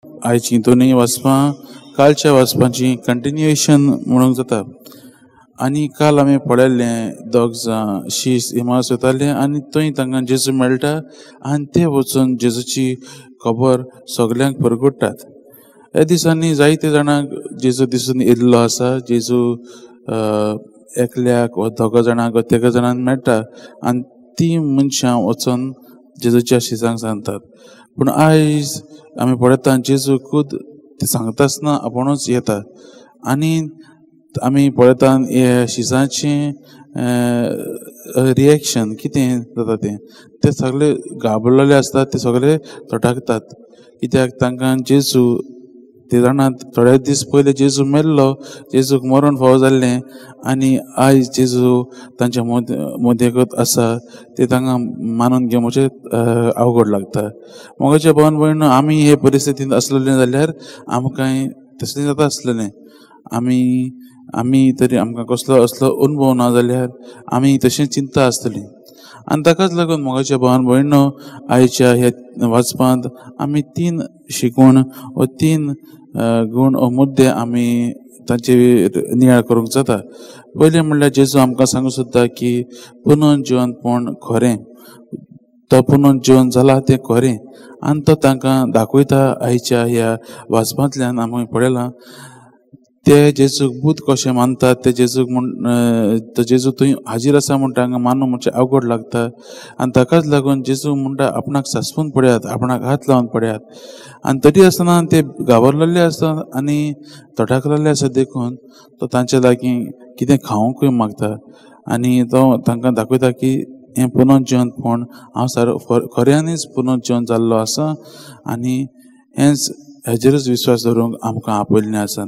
आयची दोनूय वाचपां कालच्या वाचपांची कंटिन्युएशन म्हणूंक जाता. आनी काल आमी पळयल्लें दोग जाण शीस इमास वताले आनी थंय तांकां जेजू मेळटा आनी ते वचून जेजूची खबर सगल्यांक परगट्टात. ह्या दिसांनी जायते जाणांक जेजू दिसून येयल्लो आसा. जेजू एकल्याक वा दोग जाणांक वा तिगा जाणांक मेळटा आनी ती मनशां वचून जेजूच्या शिसांक सांगतात. पूण आयज आमी पळयता जेजू खूद ते सांगता आसतना आपुणूच येता आनी आमी पळयता हे शिसांचें रिएक्शन कितें जाता ते सगळे घाबरलेले आसतात. ते सगळे तटाकतात कित्याक तांकां जेजू ते जाणां थोडे दीस पयलीं जेजू मेल्लो, जेजूक मरण फावो जाल्लें आनी आयज जेजू तांच्या मदेकूच आसा ते तांकां मानून घेवंक मातशें अवघड लागता. मोगाच्या भावन भयणो, आमी हे परिस्थितींत आसलेले जाल्यार आमकांय तसलें जाता आसलेलें. आमी तरी आमकां कसलो असलो अनुभव ना जाल्यार आमी तशें चिंता आसतलीं. आनी ताकाच लागून मोगाच्या भावन भयणो, आयच्या ह्या वाचपांत आमी 3 शिकवण वा 3 गूण वा मुद्दे आमी तांचेर नियाळ करूंक जाता. पयलें म्हणल्यार जेजू आमकां सांगूं सोदता की पुनर्जीवनपण खरें. तो पुनर्जीवन जाला तें खरें आनी तो तांकां दाखयता. आयच्या ह्या वाचपांतल्यान आमी पळयलां ते जेजूक भूत कशें मानतात. ते जेजूक तो जेजू थंय हाजीर आसा म्हूण तांकां मानूंक मातशें अवघड लागता. आनी ताकाच लागून जेजू म्हणटा आपणाक सांसपून पळयात, आपणाक हात लावन पळयात. आनी तरी आसतना ते घाबरलेले आसतात आनी तटाकलेले आसा देखून तो तांचे लागीं कितें खावंकूय मागता आनी तो तांकां दाखयता की हें पुनर्जीवनपण हांव खऱ्यांनीच पुनर्जीवन जाल्लो आसा आनी हेंच हेजेरूच विश्वास दवरूंक आमकां आपयल्लें आसा.